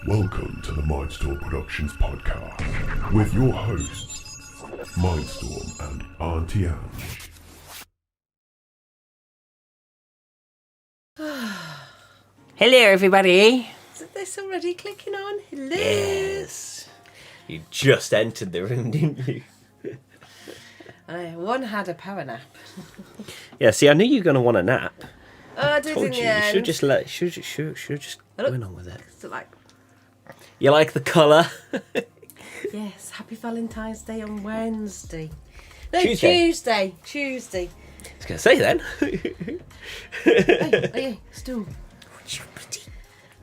Welcome to the Mindstorm Productions podcast with your hosts, Mindstorm and Auntie Ange. Hello, everybody. Is this already clicking on? Hello. Yes. You just entered the room, didn't you? One had a power nap. Yeah. See, I knew you were going to want a nap. Oh, I did in Told the you. end. You should just let. Should just went on with it. So like, You like the colour? yes, happy Valentine's Day on Wednesday. No, Tuesday. Tuesday. I was going to say then. Hey, still.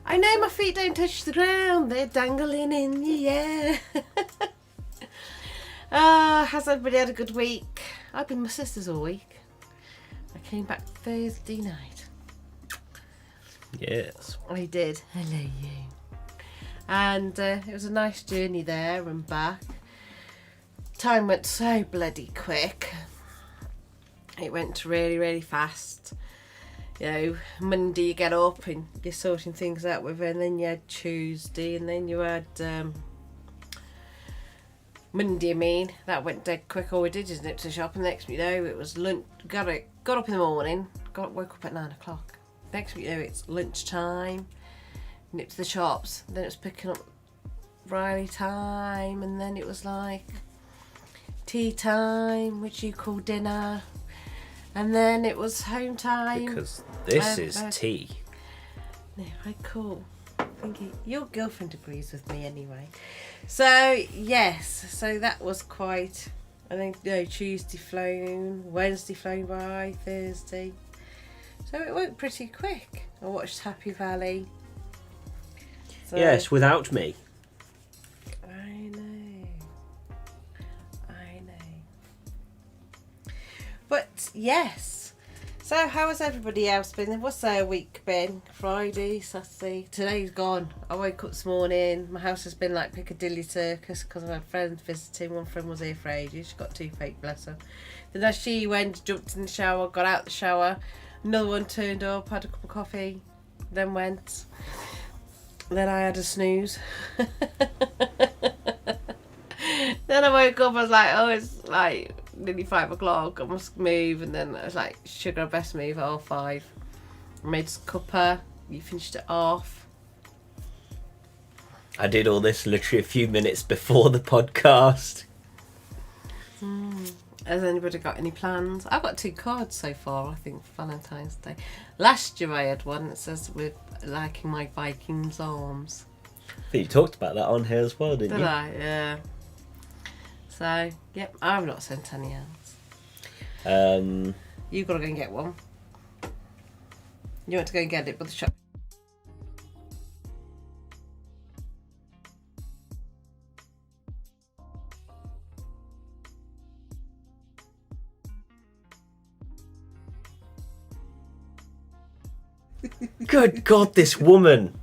I know my feet don't touch the ground. They're dangling in the air. Has everybody had a good week? I've been with my sisters all week. I came back Thursday night. Yes. I did. Hello, you. And it was a nice journey there and back. Time went so bloody quick. It went really, really fast. You know, Monday you get up and you're sorting things out with her, and then you had Tuesday, and then you had Monday. I mean, that went dead quick. All we did is nip to the shop, and next thing you know, it was lunch. Got up in the morning. Woke up at 9 o'clock. Next thing you know, it's lunchtime. Nip to the shops. Then it was picking up Riley time, and then it was like tea time, which you call dinner. And then it was home time. Because this is tea. No, cool. Your girlfriend agrees with me anyway. So, yes. So that was quite... I think, Tuesday flown, Wednesday flown by, Thursday. So it went pretty quick. I watched Happy Valley. So, Yes, without me. I know. But yes. So how has everybody else been? What's their week been? Friday, Saturday. Today's gone. I woke up this morning. My house has been like Piccadilly Circus because I've had friends visiting. One friend was here for ages. She got toothache, bless her. Then as she went, jumped in the shower, got out the shower. Another one turned up, had a cup of coffee, then went. Then I had a snooze. Then I woke up, I was like, oh, it's like nearly 5 o'clock, I must move. And then I was like, sugar, I best move at 5:30. I made a cuppa, you finished it off. I did all this literally a few minutes before the podcast. Has anybody got any plans? I've got 2 cards so far, I think, for Valentine's Day. Last year I had one that says, with liking my Vikings arms. I think you talked about that on here as well, didn't you? Did I? Yeah. So, yep, I've not sent any else. You've got to go and get one. You want to go and get it, but the shop. Good God, this woman.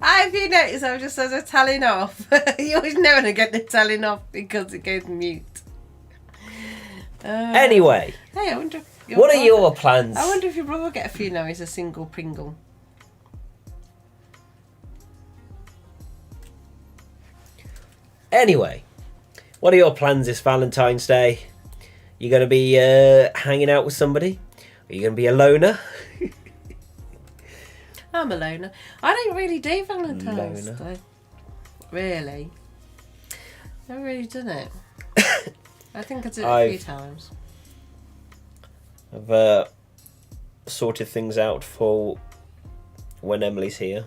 Have you noticed I just said a telling off? You always know when I get the telling off because it goes mute. Anyway. Hey, I wonder if What are your plans? I wonder if your brother will get a few now. He's a single Pringle. Anyway, what are your plans this Valentine's Day? You going to be hanging out with somebody? Are you going to be a loner? I'm a loner. I don't really do Valentine's Day. Really? I've never really done it. I think I did it a few times. I've sorted things out for when Emily's here.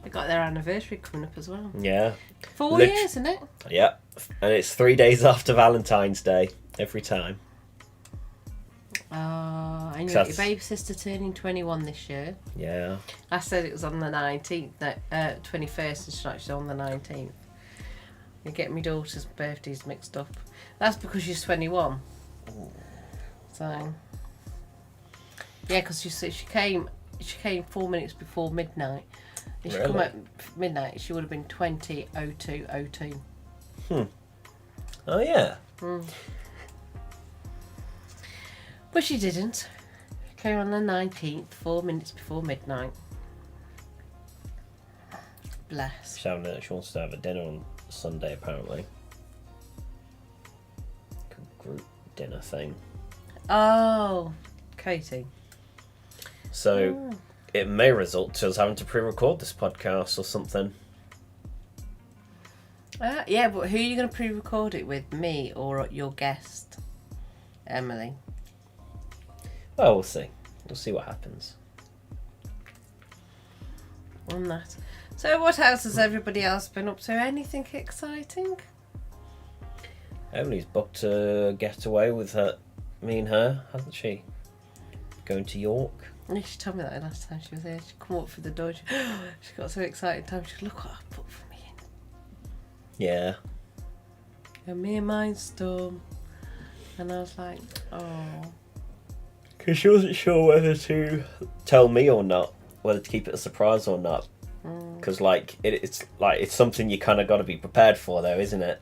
They got their anniversary coming up as well. Yeah. 4 years, isn't it? Yeah. And it's 3 days after Valentine's Day every time. And you got your baby sister turning 21 this year. Yeah. I said it was on the 19th, 21st, and she's actually on the 19th. You get my daughter's birthdays mixed up. That's because she's 21. So, yeah, because she came 4 minutes before midnight. If she come at midnight, she would have been 20:02:02. Oh yeah. But she didn't. Came on the 19th, 4 minutes before midnight. Bless. She wants to have a dinner on Sunday, apparently. Group dinner thing. Oh, Katie. So it may result to us having to pre-record this podcast or something. Yeah, but who are you going to pre-record it with? Me or your guest, Emily? Well, we'll see. We'll see what happens. On that. So what else has everybody else been up to? Anything exciting? Emily's booked a getaway with me and her, hasn't she? Going to York. Yeah, she told me that last time she was there. She come up through the door. She got so excited. She said, look what I put for me in. Yeah. And me and Mindstorm. And I was like, oh. Because she wasn't sure whether to tell me or not, whether to keep it a surprise or not. Because it's something you kind of got to be prepared for, though, isn't it?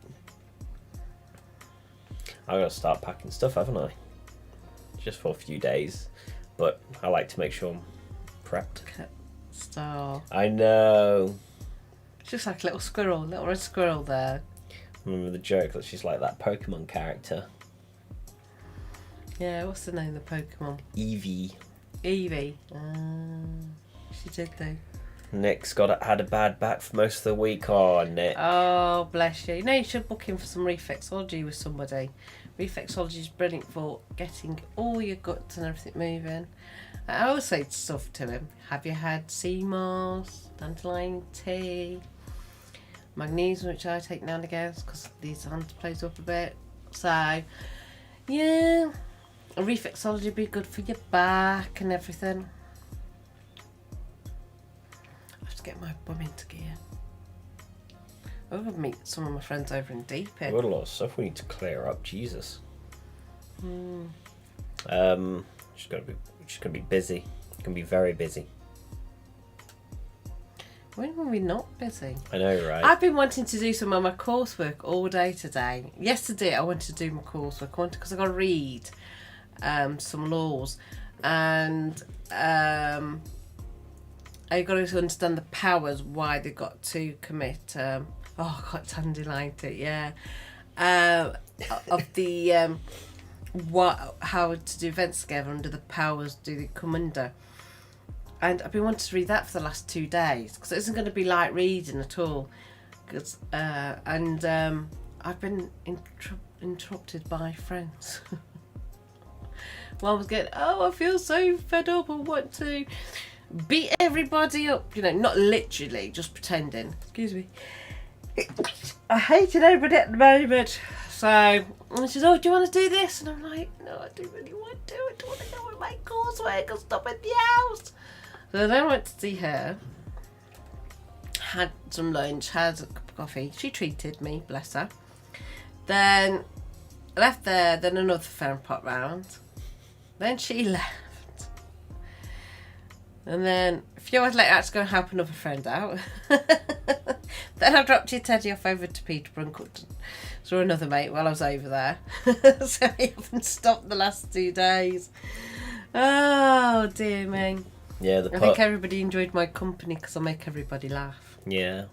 I got to start packing stuff, haven't I? Just for a few days, but I like to make sure I'm prepped. Star. I know. It's just like a little red squirrel there. Remember the joke that she's like that Pokemon character? Yeah, what's the name of the Pokemon? Eevee. Eevee. She did though. Nick's had a bad back for most of the week. Oh, Nick. Oh, bless you. You should book in for some reflexology with somebody. Reflexology is brilliant for getting all your guts and everything moving. I always say stuff to him. Have you had sea moss, dandelion tea, magnesium, which I take now and again because these hands plays up a bit. So, yeah, a reflexology would be good for your back and everything. I have to get my bum into gear. I'm going to meet some of my friends over in Deepin. We've got a lot of stuff we need to clear up. Jesus. She's going to be busy. Going to be very busy. When were we not busy? I know, right? I've been wanting to do some of my coursework all day today. Yesterday I wanted to do my coursework because I got to read some laws, and I got to understand the powers, why they got to commit. I can't dandelion it. Yeah, of the how to do events together under the powers do they come under. And I've been wanting to read that for the last 2 days because it isn't going to be light reading at all. Cause, I've been interrupted by friends. One was going, I feel so fed up. I want to beat everybody up. You know, not literally, just pretending. Excuse me. I hated everybody at the moment. So, and she says, do you want to do this? And I'm like, no, I don't really want to. I don't want to go with my coursework and stop in the house. So then I went to see her, had some lunch, had a cup of coffee. She treated me, bless her. Then I left there, then another friend popped round. Then she left. And then a few hours later I had to go and help another friend out. Then I dropped your teddy off over to Peterborough and cooked for another mate while I was over there. So I haven't stopped the last 2 days. Oh, dear me. Yeah, I think everybody enjoyed my company because I make everybody laugh. Yeah.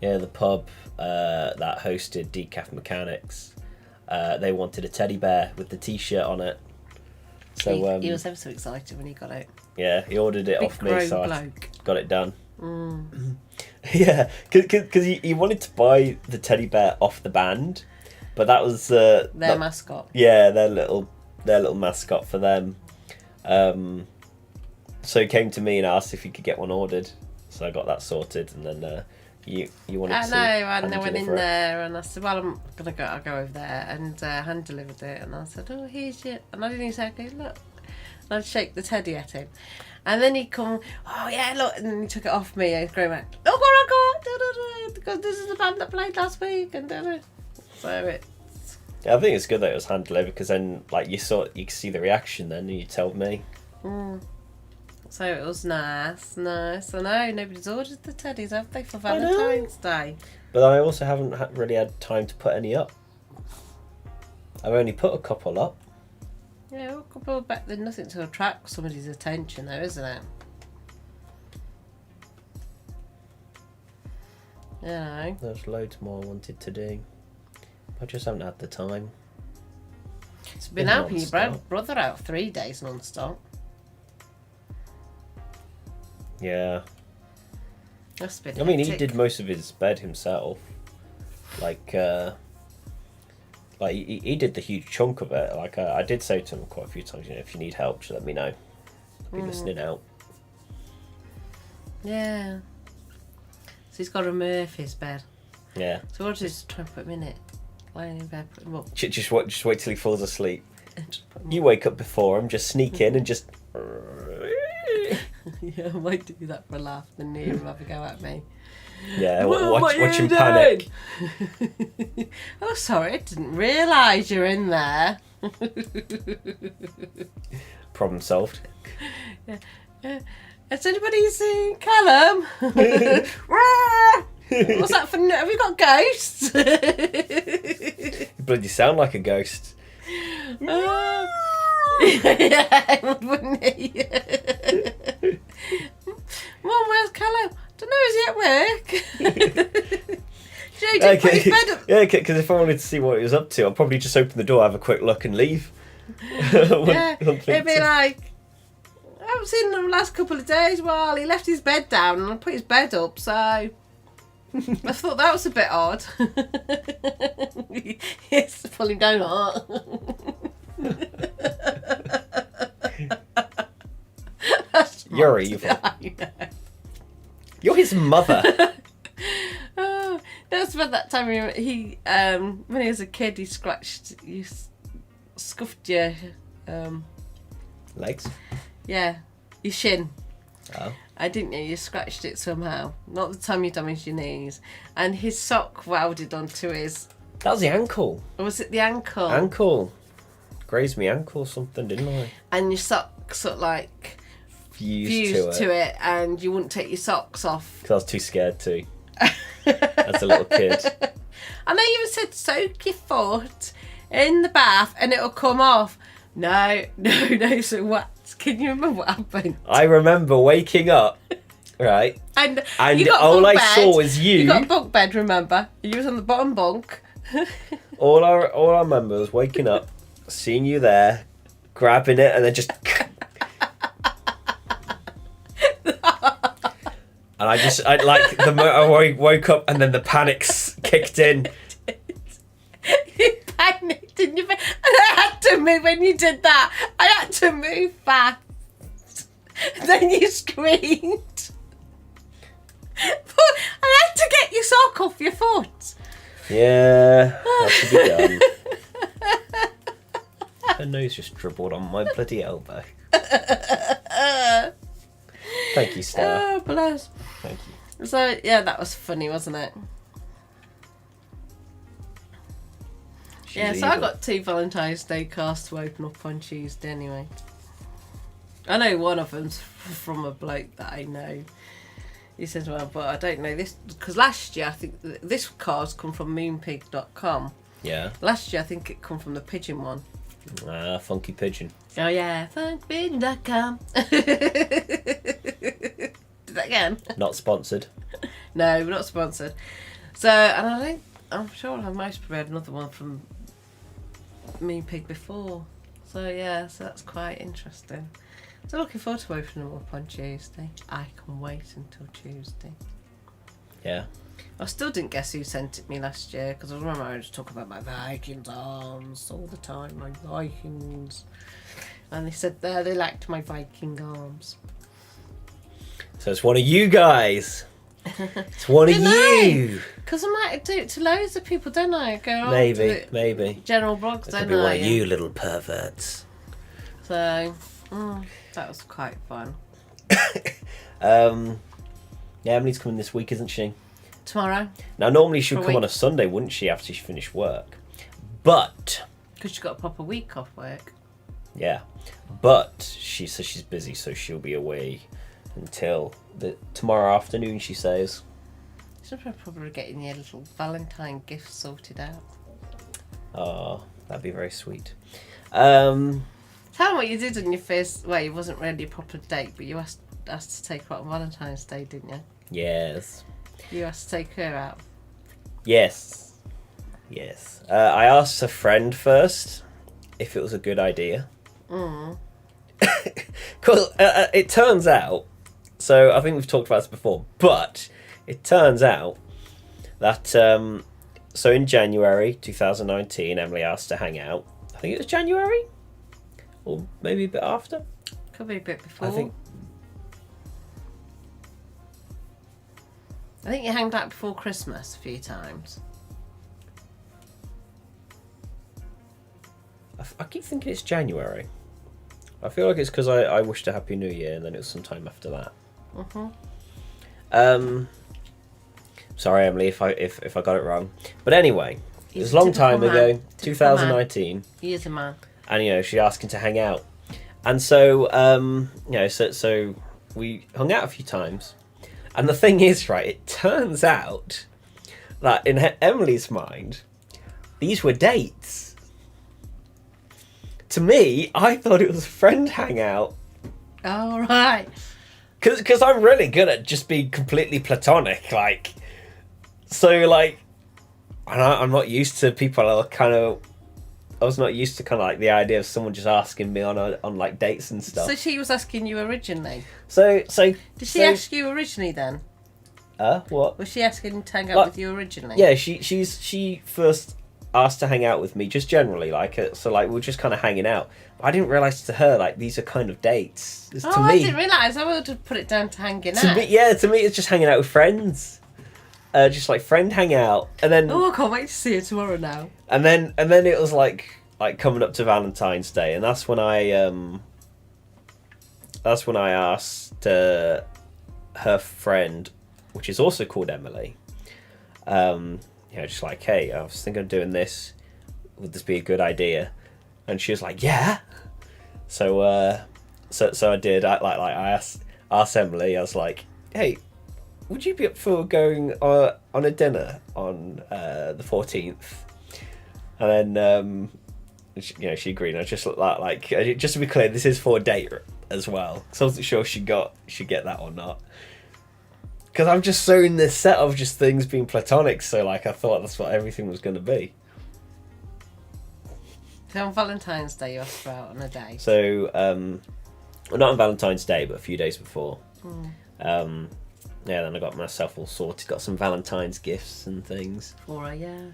Yeah, the pub that hosted Decaf Mechanics, they wanted a teddy bear with the t-shirt on it. So he was ever so excited when he got it. Yeah, he ordered it Big off me, so I bloke. got it done. Yeah, because he wanted to buy the teddy bear off the band, but that was their mascot. Yeah, their little mascot for them. So he came to me and asked if he could get one ordered. So I got that sorted, and then you wanted to. I know. And I went in there and I said, "Well, I'll go over there," and hand delivered it. And I said, "Oh, here's your," and I didn't even say, "Okay, look." And I'd shake the teddy at him, and then he'd come, "Oh yeah, look," and then he took it off me and going back, "Look what I got, because this is the band that played last week," and so it. Yeah, I think it's good that it was hand delivered because then, like, you could see the reaction then, and you told me. So it was nice. I know, nobody's ordered the teddies, have they, for Valentine's Day? But I also haven't really had time to put any up. I've only put a couple up. Yeah, well, couple of there's nothing to attract somebody's attention, though, isn't it? You know. There's loads more I wanted to do. I just haven't had the time. It's been helping your brother out 3 days non-stop. Yeah. That's been I mean, he hectic. did most of his bed himself. Like he did the huge chunk of it. Like, I did say to him quite a few times, you know, if you need help, just let me know. I'll be listening out. Yeah. So he's got to remove his bed. Yeah. So we'll just try and put him in it. Lying in bed, put him up. Just wait till he falls asleep. You wake up before him, just sneak in and just... Yeah, I might do that for a laugh, then he'll have a go at me. Yeah, What watch are you him panic. doing? Oh, sorry, I didn't realise you're in there. Problem solved. Yeah. Has anybody seen Callum? What's that for? Have you got ghosts? You bloody sound like a ghost. Yeah, wouldn't he? Mum, where's Callum? Don't know, is he at work? Jay did put his bed up. Yeah, because if I wanted to see what he was up to, I'd probably just open the door, have a quick look and leave. Yeah, it'd be like, I haven't seen him the last couple of days. Well, he left his bed down and I put his bed up, so I thought that was a bit odd. Yes, pull him down. You're evil. You're his mother. Oh, that's about that time he when he was a kid, he scuffed your Legs? yeah, your shin. Oh. I didn't know you scratched it somehow. Not the time you damaged your knees. And his sock welded onto his... That was the ankle. Or was it the ankle? Ankle. Grazed me ankle or something, didn't I? And your sock sort of like Fused to it and you wouldn't take your socks off. Because I was too scared to. As a little kid. And they even said soak your foot in the bath and it'll come off. No. So what? Can you remember what happened? I remember waking up, right? And And you got all bunk I bed. saw was you. You got a bunk bed, remember? You was on the bottom bunk. All I remember was waking up, seeing you there, grabbing it, and then just... And I like, I woke up and then the panics kicked in. You panicked in your bed. And I had to move when you did that. I had to move fast. Then you screamed. But I had to get your sock off your foot. Yeah, that should be done. Her nose just dribbled on my bloody elbow. Thank you, Stella. Oh, bless. Thank you. So, yeah, that was funny, wasn't it? She's Yeah, so I evil. got 2 Valentine's Day cards to open up on Tuesday anyway. I know one of them's from a bloke that I know. He says, well, but I don't know this, because last year I think this card's come from moonpig.com. Yeah. Last year I think it come from the pigeon one. Funky pigeon. Oh yeah, funkpigeon.com. Did that again? Not sponsored. No, we're not sponsored. So, and I'm sure I might have read another one from Moonpig before. So yeah, so that's quite interesting. So looking forward to opening them up on Tuesday. I can wait until Tuesday. Yeah. I still didn't guess who sent it me last year because I remember I was talking about my Vikings arms all the time, my Vikings. And they said they liked my Viking arms. So it's one of you guys. It's one of you. Because I might do it to loads of people, don't I? Go on to Maybe. the general blogs, It don't could be I? one of you little perverts. So, that was quite fun. Emily's coming this week, isn't she? Tomorrow, Now, normally she would For a come on a week. Sunday, wouldn't she, after she finished work? But, because she got a proper week off work. yeah. But she says she's busy, so she'll be away until tomorrow afternoon, she says. She's probably getting your little Valentine gift sorted out. Oh, that'd be very sweet. Tell them what you did on your first. Well, it wasn't really a proper date, but you asked to take her out on Valentine's Day, didn't you? Yes. You asked to take her out. Yes. I asked a friend first if it was a good idea. Because it turns out, so I think we've talked about this before, but it turns out that, so in January 2019, Emily asked to hang out. I think it was January? Or maybe a bit after? Could be a bit before. I think you hanged out before Christmas a few times. I keep thinking it's January. I feel like it's because I wished a Happy New Year and then it was some time after that. Sorry, Emily, if I got it wrong. But anyway, it was a long time ago, 2019. He is a man. And, she asked him to hang out. And so, so we hung out a few times. And the thing is, right, it turns out that in Emily's mind, these were dates. To me, I thought it was a friend hangout. Oh, right. Because I'm really good at just being completely platonic, like... So, like... I'm not used to people I was not used to kind of like the idea of someone just asking me on like dates and stuff. So she was asking you originally? So did she ask you originally then? What? Was she asking to hang out with you originally? Yeah, she first asked to hang out with me, just generally, so we were just kind of hanging out. But I didn't realise to her, like, these are kind of dates. To me, I didn't realise. I would have put it down to hanging out. To me, it's just hanging out with friends. Just like friend hangout, and then I can't wait to see her tomorrow now. And then it was like coming up to Valentine's Day, and that's when I asked her friend, which is also called Emily, just like, hey, I was thinking of doing this. Would this be a good idea? And she was like, yeah. So I did. I asked Emily. I was like, hey, would you be up for going on a dinner on the 14th? And then, she agreed. I just looked like just to be clear, this is for a date as well. Because I wasn't sure she'd get that or not. Because I'm just so in this set of just things being platonic. So I thought that's what everything was going to be. So on Valentine's Day, you asked her out on a date. So, well, not on Valentine's Day, but a few days before. Then I got myself all sorted. Got some Valentine's gifts and things. For her, yeah.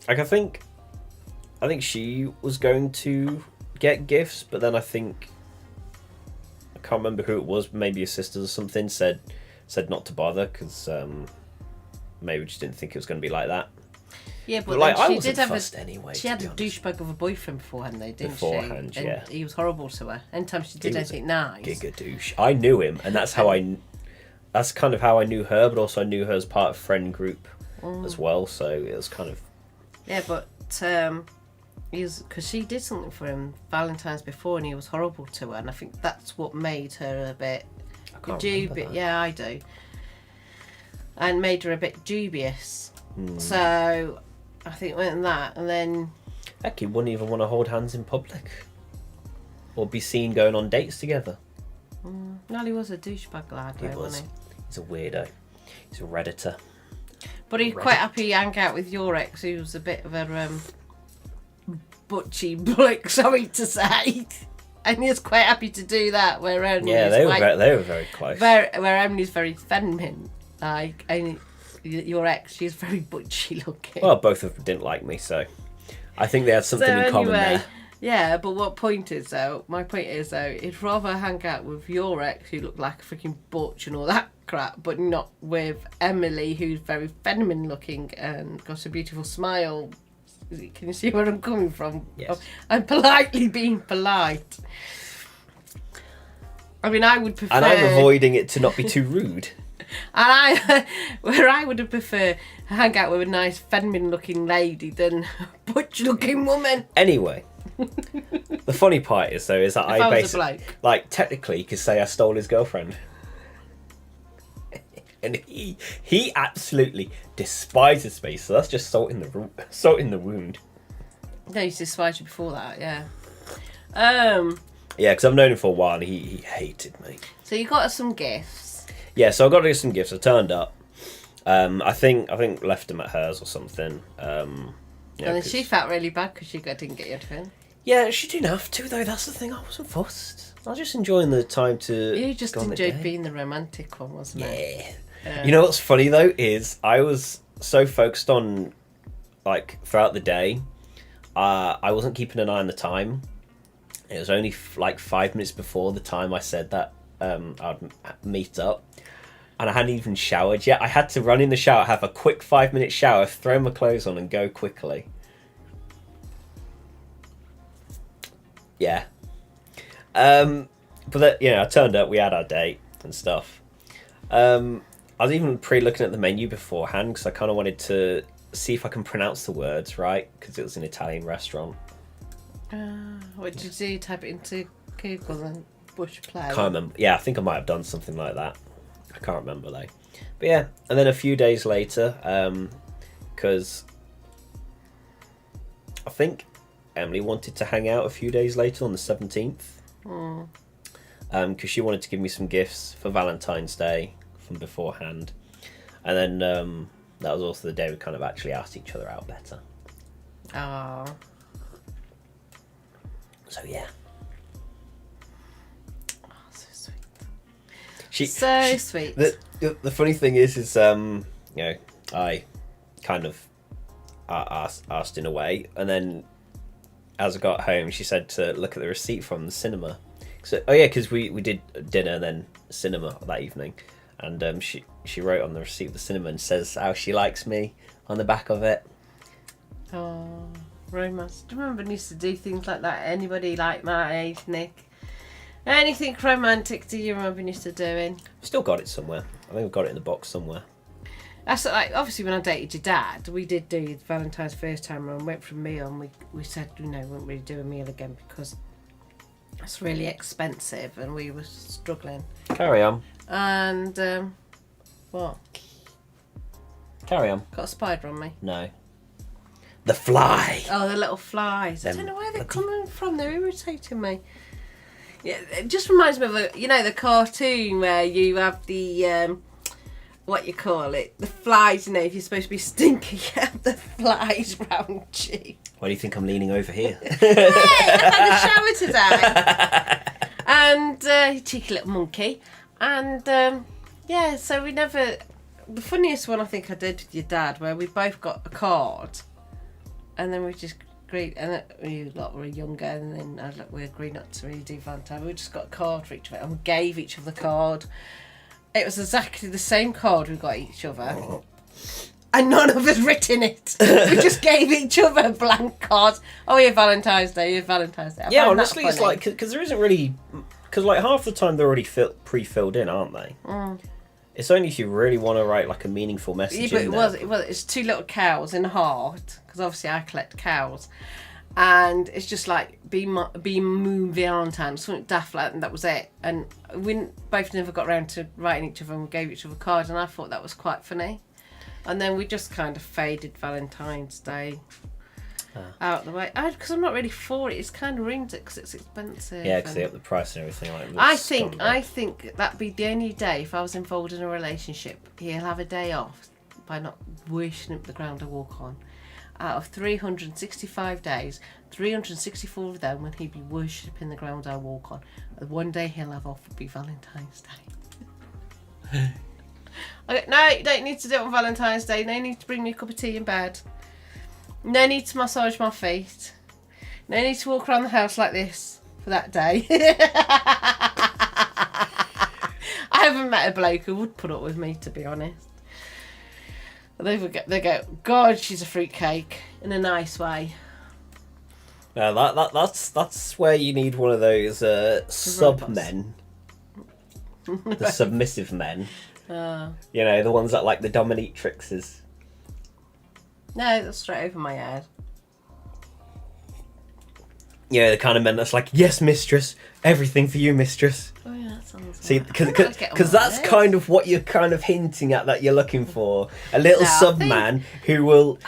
I think she was going to get gifts, but then I can't remember who it was. Maybe her sisters or something said not to bother because maybe just didn't think it was going to be like that. Yeah, but she did have anyway. She had a douchebag of a boyfriend beforehand, though, didn't she? And he was horrible to her. Anytime she did anything nice. Giga douche. I knew him, and that's kind of how I knew her, but also I knew her as part of a friend group as well. So it was kind of. Yeah, but because she did something for him Valentine's before, and he was horrible to her, and I think that's what made her a bit dubious. Yeah, I do. And made her a bit dubious. So I think it went that, and then. Heck, he wouldn't even want to hold hands in public, or be seen going on dates together. No, he was a douchebag lad, wasn't he? He's a weirdo. He's a redditor. But he's quite happy he hang out with your ex, who was a bit of a butchy blick, sorry to say. And he was quite happy to do that, where Emily they were very close. Where Emily's very feminine, and your ex, she's very butchy looking. Well, both of them didn't like me, so I think they had something in common there. Yeah, but my point is, he'd rather hang out with your ex, who looked like a freaking butch and all that crap, but not with Emily, who's very feminine looking and got a beautiful smile. Can you see where I'm coming from? Yes. I'm politely being polite. I mean, I would prefer... And I'm avoiding it to not be too rude. And I would have preferred to hang out with a nice feminine-looking lady than a butch-looking woman. Anyway, the funny part is that I basically, technically, you could say I stole his girlfriend, and he absolutely despises me. So that's just salt in the wound. No, he despised you before that, yeah. Yeah, because I've known him for a while and he hated me. So you got us some gifts. Yeah, so I got her some gifts. I turned up. I think left them at hers or something. And then she felt really bad because she didn't get you anything. Yeah, she didn't have to though. That's the thing. I wasn't fussed. I was just enjoying the time to. You just enjoyed being the romantic one, wasn't it? Yeah. You know what's funny though is I was so focused on like throughout the day, I wasn't keeping an eye on the time. It was only like 5 minutes before the time I said that I'd meet up. And I hadn't even showered yet. I had to run in the shower, have a quick 5-minute shower, throw my clothes on and go quickly. Yeah. But that, I turned up, we had our date and stuff. I was even pre-looking at the menu beforehand because I kind of wanted to see if I can pronounce the words right because it was an Italian restaurant. What did you do? Type it into Google and push play? Can't remember. Yeah, I think I might have done something like that. I can't remember though. But yeah, and then a few days later, because I think Emily wanted to hang out a few days later on the 17th. Because she wanted to give me some gifts for Valentine's Day from beforehand. And then that was also the day we kind of actually asked each other out better. Oh. So yeah. Oh, so sweet. Sweet. The funny thing is I kind of asked in a way, and then as I got home, she said to look at the receipt from the cinema. So, because we did dinner and then cinema that evening, and she wrote on the receipt of the cinema and says how she likes me on the back of it. Oh, romance. Do you remember when you used to do things like that? Anybody like my age, Nick? Anything romantic do you remember you used to doing? Still got it somewhere. I think I've got it in the box somewhere. That's like, obviously when I dated your dad, we did do Valentine's first time around, went for a meal, and we said, we wouldn't really do a meal again because it's really expensive and we were struggling. Carry on. And, what? Carry on. Got a spider on me? No. The fly! Oh, the little flies. I don't know where they're coming from. They're irritating me. Yeah, it just reminds me of the cartoon where you have the what you call it, the flies. If you're supposed to be stinky, you have the flies round you. Why do you think I'm leaning over here? Hey, I had a shower today, and cheeky little monkey, and so we never. The funniest one I think I did with your dad, where we both got a card, and then we just. Great, and we lot were younger, and then we agreed not to really do Valentine. We just got a card for each other, and we gave each other the card. It was exactly the same card we got each other, and none of us written it. We just gave each other blank cards. Oh, yeah, Valentine's Day, Valentine's Day. Yeah, honestly, it's like because there isn't really like half the time they're already pre-filled in, aren't they? It's only if you really want to write like a meaningful message. Yeah, but it's two little cows in a heart, because obviously I collect cows, and it's just like be Moon Valentine, something daft like that, and that was it. And we both never got around to writing each other, and we gave each other cards, and I thought that was quite funny. And then we just kind of faded Valentine's Day out the way. Because I'm not really for it. It's kind of ruins it because it's expensive. Yeah, because they up the price and everything. I think that'd be the only day if I was involved in a relationship. He'll have a day off by not worshiping the ground I walk on. Out of 365 days, 364 of them when he'd be worshipping the ground I walk on. The one day he'll have off would be Valentine's Day. No, you don't need to do it on Valentine's Day. No need to bring me a cup of tea in bed. No need to massage my feet. No need to walk around the house like this for that day. I haven't met a bloke who would put up with me, to be honest. They go, God, she's a fruitcake, in a nice way. No, that's where you need one of those sub men, the submissive men. The ones that like the dominatrixes. No, that's straight over my head. Yeah, the kind of men that's like, yes, mistress, everything for you, mistress. Oh yeah, that See, because that's kind of what you're kind of hinting at that you're looking for. A little subman who will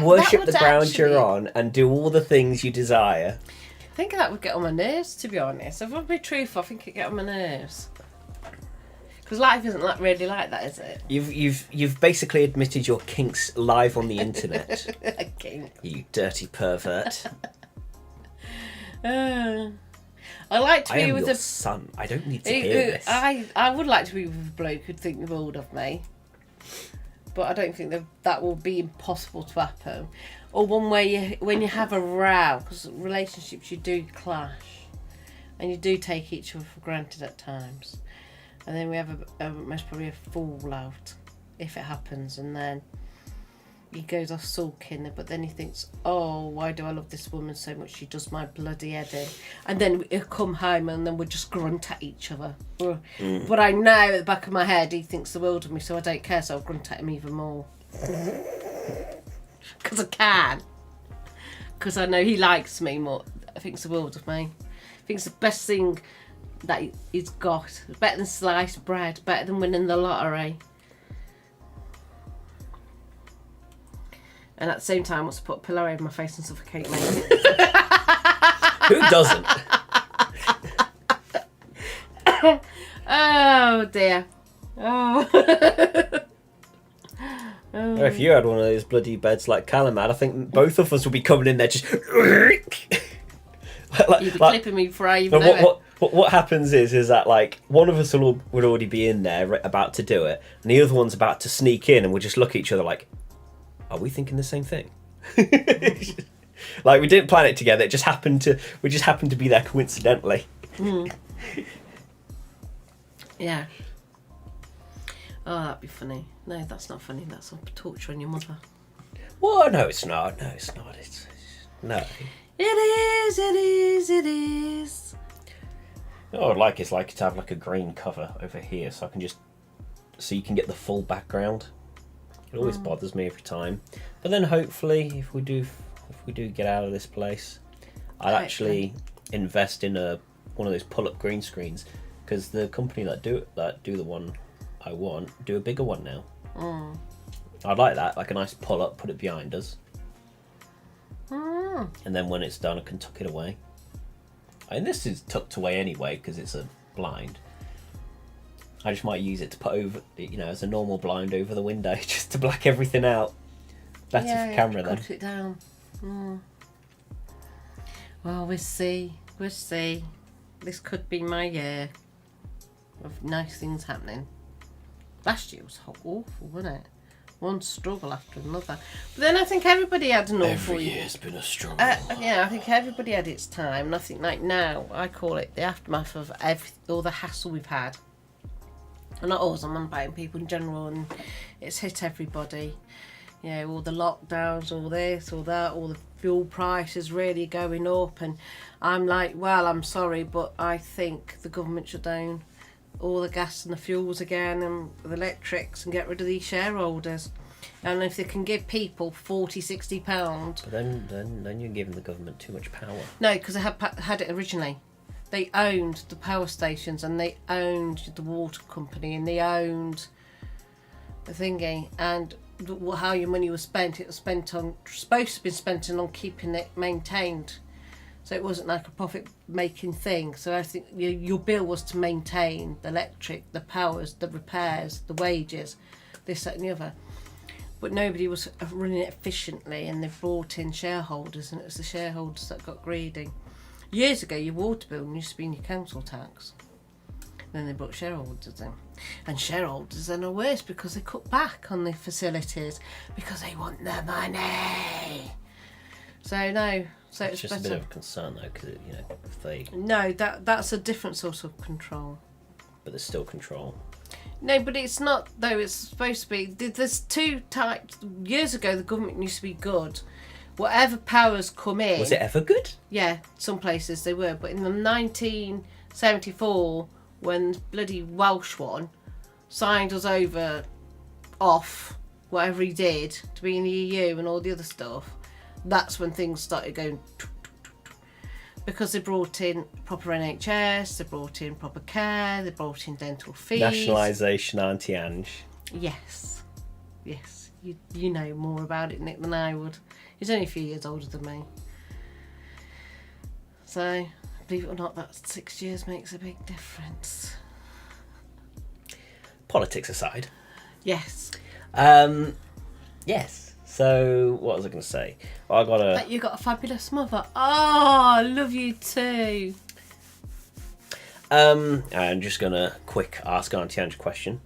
worship the ground you're on and do all the things you desire. I think that would get on my nerves, to be honest. If I'd be truthful, I think it'd get on my nerves. Because life isn't really like that, is it? You've basically admitted your kinks live on the internet. A kink. You dirty pervert. I like to be with your son. I don't need to hear this. I would like to be with a bloke who'd think the world of me, but I don't think that will be impossible to happen. Or one where when you have a row, because relationships you do clash, and you do take each other for granted at times, and then we have most probably a fallout if it happens, and then he goes off sulking, but then he thinks, oh, why do I love this woman so much? She does my bloody head in. And then he'll come home and then we'll just grunt at each other. But I know at the back of my head he thinks the world of me, so I don't care, so I'll grunt at him even more. Because I can. Because I know he likes me more. I think the world of me. I think it's the best thing that he's got. Better than sliced bread, better than winning the lottery. And at the same time, wants to put a pillow over my face and suffocate me. Who doesn't? Oh dear. Oh. Oh. If you had one of those bloody beds like Callum had, I think both of us would be coming in there just. You'd be clipping me before I even know it. What happens is that like one of us would already be in there about to do it, and the other one's about to sneak in, and we'll just look at each other like, are we thinking the same thing? Like we didn't plan it together. We just happened to be there coincidentally. Yeah. Oh, that'd be funny. No, that's not funny. That's a torture on your mother. Well, no, it's not. No, it's not. It's no. It is. It is. It is. Oh, I'd like to have like a green cover over here, so you can get the full background. It always bothers me every time, but then hopefully, if we do get out of this place, I'd actually invest in one of those pull-up green screens, because the company that do the one I want do a bigger one now. I'd like that, like a nice pull-up, put it behind us, and then when it's done, I can tuck it away. And this is tucked away anyway because it's a blind. I just might use it to put over, as a normal blind over the window, just to black everything out. Better for camera then. Cut it down. Well, we'll see. We'll see. This could be my year of nice things happening. Last year was awful, wasn't it? One struggle after another. But then I think everybody had an awful year. Every year's been a struggle. Yeah, I think everybody had its time. And I think like now, I call it the aftermath of all the hassle we've had. And not always, I'm on about people in general, and it's hit everybody. All the lockdowns, all this, all that, all the fuel prices really going up, and I'm like, well, I'm sorry, but I think the government should own all the gas and the fuels again, and the electrics, and get rid of these shareholders. And if they can give people £40-60, but then you're giving the government too much power. No, because they had it originally. They owned the power stations, and they owned the water company, and they owned the thingy, and how your money was spent. It was supposed to be spent on keeping it maintained, so it wasn't like a profit-making thing. So I think your bill was to maintain the electric, the powers, the repairs, the wages, this, that, and the other. But nobody was running it efficiently, and they brought in shareholders, and it was the shareholders that got greedy. Years ago, your water bill used to be in your council tax. Then they brought shareholders in. And shareholders then are worse because they cut back on the facilities because they want their money. So no, it's just better. A bit of a concern though, because if they. No, that's a different sort of control. But there's still control. No, but it's not though. It's supposed to be. There's two types. Years ago, the government used to be good. Whatever powers come in. Was it ever good? Yeah, some places they were. But in the 1974, when bloody Welsh one signed us off, whatever he did, to be in the EU and all the other stuff, that's when things started going. because they brought in proper NHS, they brought in proper care, they brought in dental fees. Nationalisation, Auntie Ange. Yes. You know more about it, Nick, than I would. He's only a few years older than me. So, believe it or not, that 6 years makes a big difference. Politics aside. Yes. Yes. So, what was I going to say? Well, I got a... But you got a fabulous mother. Oh, I love you too. I'm just going to quick ask Auntie Ange a question.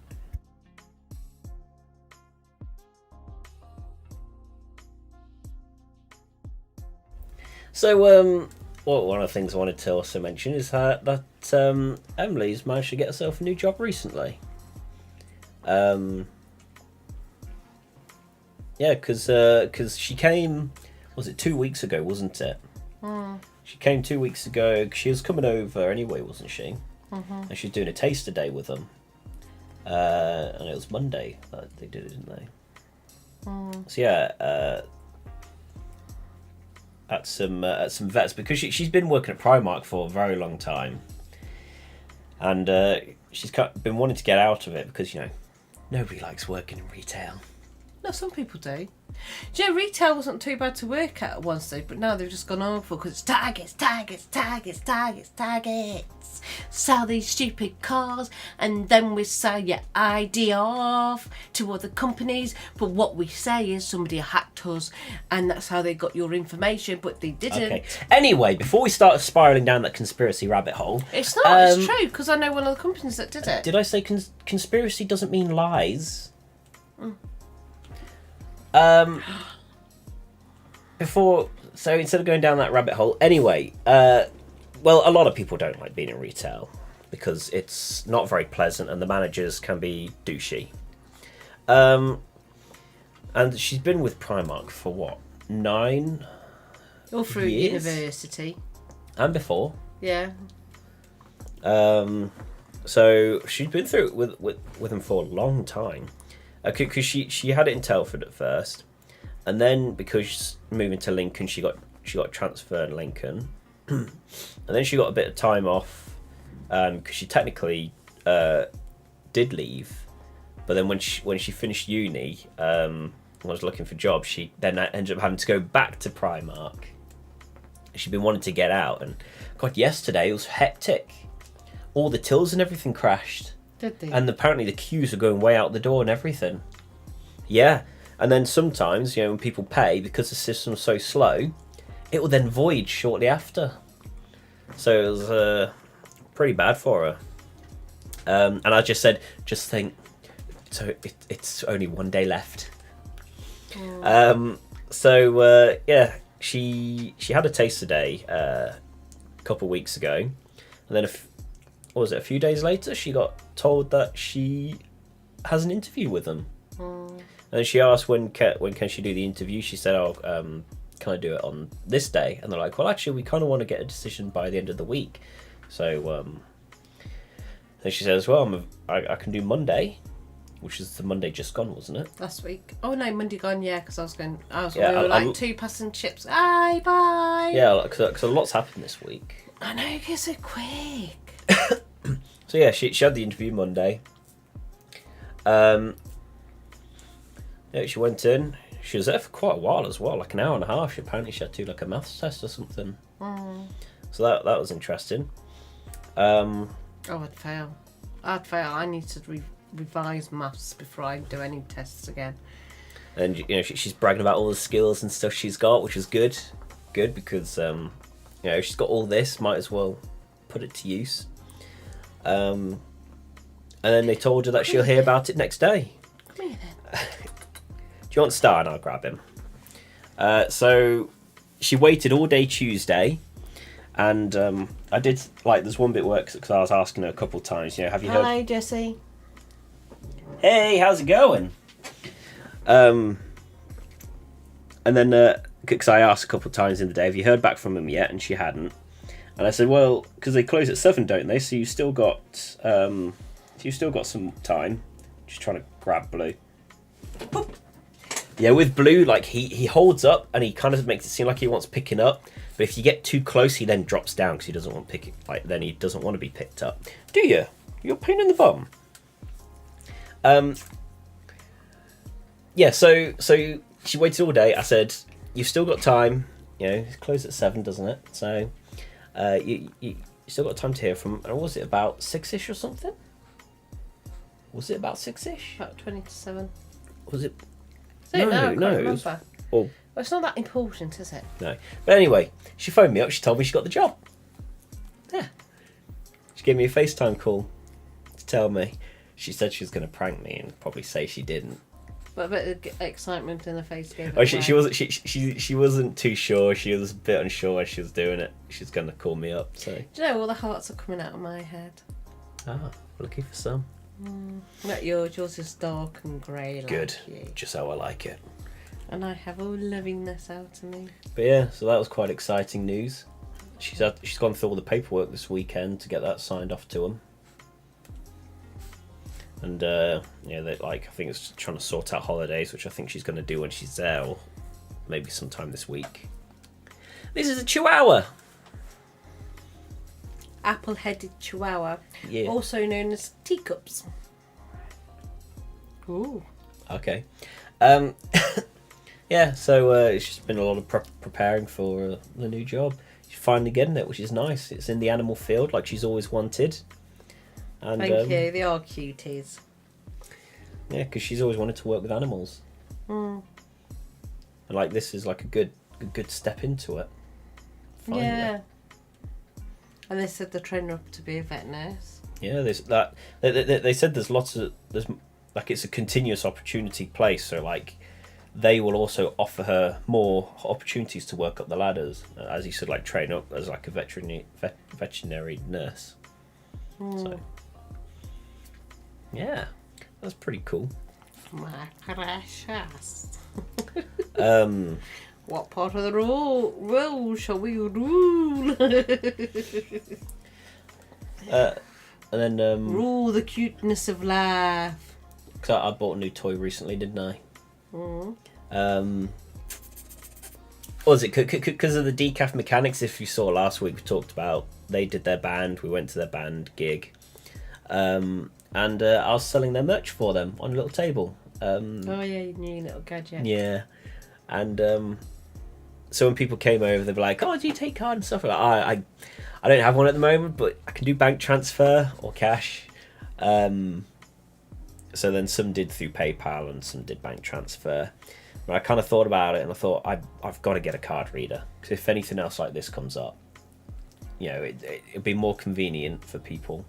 So, one of the things I wanted to also mention is that Emily's managed to get herself a new job recently. Yeah, because she came, was it 2 weeks ago, wasn't it? She came 2 weeks ago. She was coming over anyway, wasn't she? And she was doing a taster day with them. And it was Monday that they did it, didn't they? So yeah, at some vets, because she's been working at Primark for a very long time, and she's been wanting to get out of it because, you know, nobody likes working in retail. No, some people do. Do you know, retail wasn't too bad to work at one stage, but now they've just gone awful because it's targets. Sell these stupid cars, and then we sell your ID off to other companies. But what we say is somebody hacked us, and that's how they got your information, but they didn't. Okay. Anyway, before we start spiraling down that conspiracy rabbit hole, It's not. It's true, because I know one of the companies that did it. did I say conspiracy doesn't mean lies? So instead of going down that rabbit hole, anyway, well, a lot of people don't like being in retail because it's not very pleasant and the managers can be douchey. And she's been with Primark for what, 9 All through years? university. And before. Yeah. So she's been through it with them for a long time. Because she had it in Telford at first, and then because she's moving to Lincoln, she got transferred to Lincoln, and then she got a bit of time off, because she technically did leave, but then when she finished uni, and was looking for jobs, she then ended up having to go back to Primark. She'd been wanting to get out, and God, yesterday it was hectic. All the tills and everything crashed. Did they? And apparently the queues are going way out the door and everything. Yeah. And then sometimes, you know, when people pay, because the system's so slow, it will then void shortly after. So it was pretty bad for her. And I just said, just think, so it's only 1 day left. Yeah, she had a taster day a couple of weeks ago. And then a few days later, she got told that she has an interview with them. And she asked when can she do the interview. She said, can I do it on this day? And they're like, well, actually, we kind of want to get a decision by the end of the week. So then she says, well, I can do Monday, which is the Monday just gone, wasn't it? Last week. Oh no, Monday gone. Yeah, because we Yeah, were like 2 passing chips. Aye, bye. Yeah, because a lot's happened this week. I know, it gets so quick. So yeah, she had the interview Monday. Yeah, she went in. She was there for quite a while as well, like an hour and a half. Apparently she had to do like a maths test or something. So that was interesting. Oh, I'd fail. I need to revise maths before I do any tests again. And you know, she's bragging about all the skills and stuff she's got, which is good because you know, she's got all this, might as well put it to use. And then they told her that she'll hear about it next day. Come here then. Do you want to start? And I'll grab him. So she waited all day Tuesday, and I did, like, there's one bit where, because I was asking her a couple of times, you know, have you heard? Hi, Jessie. Hey, how's it going? And then because I asked a couple of times in the day, have you heard back from them yet? And she hadn't. And I said, well, because they close at 7, don't they? So you've still got some time. Just trying to grab Blue. Yeah, with Blue, like he holds up and he kind of makes it seem like he wants picking up, But if you get too close, he then drops down because he doesn't want then he doesn't want to be picked up. Do you? You're a pain in the bum. Yeah. So she waited all day. I said, "You've still got time. It's closed at 7, doesn't it? So you still got time to hear from." And was it about 6ish or something? Was it about 6ish? About 20 to 7. Was it? No, I can't It remember. was, Well, it's not that important, is it? no. But anyway, she phoned me up. She told me she got the job. Yeah. She gave me a FaceTime call to tell me. She said she was going to prank me and probably say she didn't. But a bit of excitement in the face gave it Oh, she away. wasn't. She wasn't too sure. She was a bit unsure when she was doing it. She's going to call me up. So. Do you know all the hearts are coming out of my head? Looking for some. Not yours. Yours is dark and grey. Good. Like you. Just how I like it. And I have all lovingness out of me. But yeah, so that was quite exciting news. She's gone through all the paperwork this weekend to get that signed off to them. And I think it's trying to sort out holidays, which I think she's going to do when she's there, or maybe sometime this week. This is a Chihuahua. Apple-headed Chihuahua, Yeah. also known as teacups. Ooh. Okay. Yeah. So it's just been a lot of preparing for the new job. She's finally getting it, which is nice. It's in the animal field, like she's always wanted. And, Thank you. They are cuties. Yeah, because she's always wanted to work with animals. And this is like a good step into it. Finally. Yeah. And they said they're training her up to be a vet nurse. Yeah, they said there's like it's a continuous opportunity place. So like they will also offer her more opportunities to work up the ladders, as you said, like train up as like a veterinary nurse. So yeah, that's pretty cool. My precious. Um, What part of the rule shall we rule? and then Rule the cuteness of life. cause I bought a new toy recently, didn't I? What was it? Because of the decaf mechanics, if you saw last week, we talked about they did their band. We went to their band gig, and I was selling their merch for them on a little table. Oh yeah, you new little gadget. Yeah, and so when people came over, they'd be like, "Oh, do you take card and stuff?" Like, I don't have one at the moment, but I can do bank transfer or cash. So then some did through PayPal and some did bank transfer. But I kind of thought about it and I thought I've got to get a card reader, because if anything else like this comes up, it'd be more convenient for people.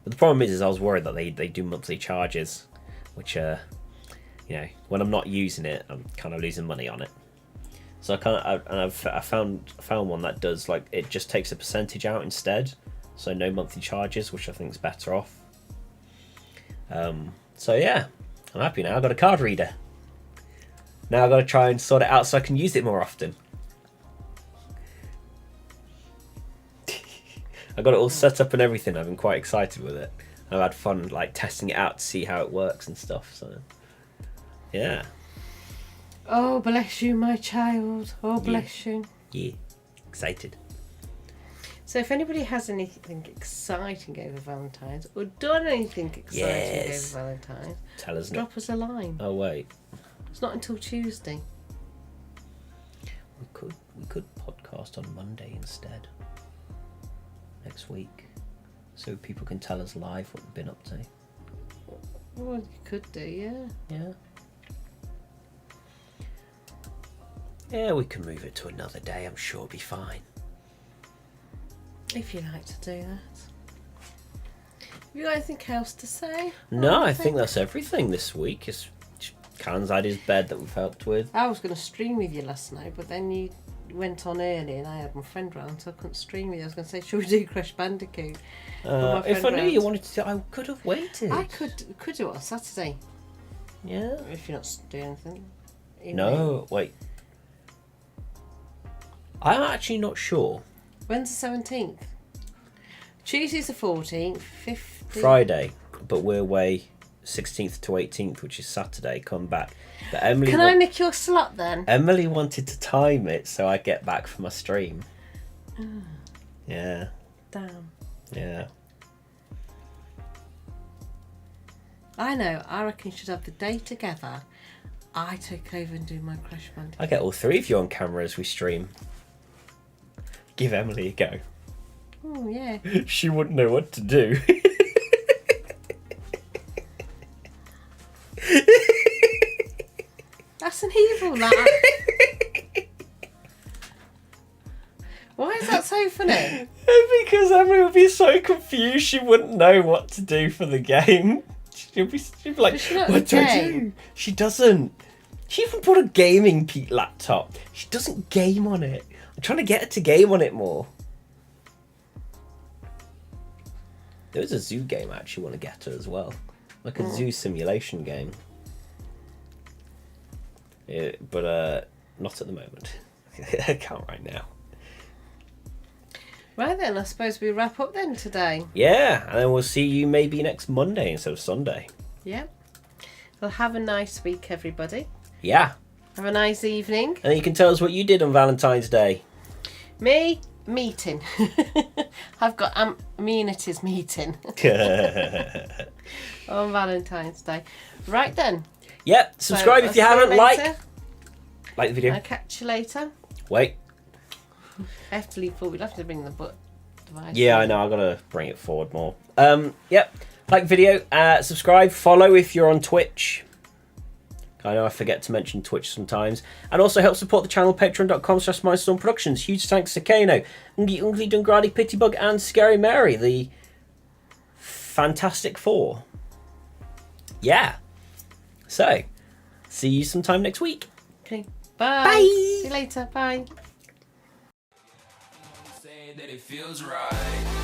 But the problem is I was worried that they do monthly charges, which when I'm not using it, I'm kind of losing money on it. So I found one that does, like, it just takes a percentage out instead, so no monthly charges, which I think is better off. So yeah, I'm happy now. I've got a card reader. Now I've got to try and sort it out so I can use it more often. I got it all set up and everything. I've been quite excited with it. I've had fun like testing it out to see how it works and stuff. So yeah. Oh, bless you, my child. Oh, bless you. Yeah. Excited. So if anybody has anything exciting over Valentine's, or done anything exciting over Valentine's, Tell us. drop us a line. Oh wait. It's not until Tuesday. We could podcast on Monday instead. Next week. So people can tell us live what we've been up to. Well, you could do, yeah. Yeah. Yeah, we can move it to another day. I'm sure it'll be fine. If you like to do that. Have you got anything else to say? No, I think that's everything this week. It's Can's had his bed that we've helped with. I was going to stream with you last night, but then you went on early and I had my friend round, so I couldn't stream with you. I was going to say, should we do Crash Bandicoot? If I knew you wanted to, I could have waited. I could do it on Saturday. Yeah. If you're not doing anything. No, wait. I'm actually not sure. When's the 17th? Tuesday's the 14th, 15th. Friday, but we're away 16th to 18th, which is Saturday, come back. But Emily, Can I nick your slot then? Emily wanted to time it so I get back for my stream. Yeah. Damn. Yeah. I know. I reckon you should have the day together. I take over and do my Crash Bandicoot. I get all three of you on camera as we stream. Give Emily a go. Oh, yeah. She wouldn't know what to do. That's an evil lad. Why is that so funny? Because Emily would be so confused she wouldn't know what to do for the game. She'd be like, Does she not what do I game? do? She doesn't. She even bought a gaming laptop. She doesn't game on it. I'm trying to get her to game on it more. There was a zoo game I actually want to get her as well. Like a zoo simulation game. Yeah, but not at the moment. I can't right now. Right then, I suppose we wrap up then today. Yeah, and then we'll see you maybe next Monday instead of Sunday. Yeah. Well, have a nice week, everybody. Yeah. Have a nice evening. And then you can tell us what you did on Valentine's Day. Me, meeting. I've got amenities meeting on Valentine's Day. Right then. Yep, subscribe if you haven't. Like the video. I'll catch you later. Wait. I have to leave forward. We'll have to bring the device. Yeah, I know. I've got to bring it forward more. Yep. Like video. Subscribe. Follow if you're on Twitch. I know I forget to mention Twitch sometimes. And also help support the channel, patreon.com/Mindstorm Productions. Huge thanks to Caino, Nggyunglydngraady, Pitybug, and Scary Mary, the Fantastic Four. Yeah. So, see you sometime next week. Okay. Bye. Bye. See you later. Bye. Say that it feels right.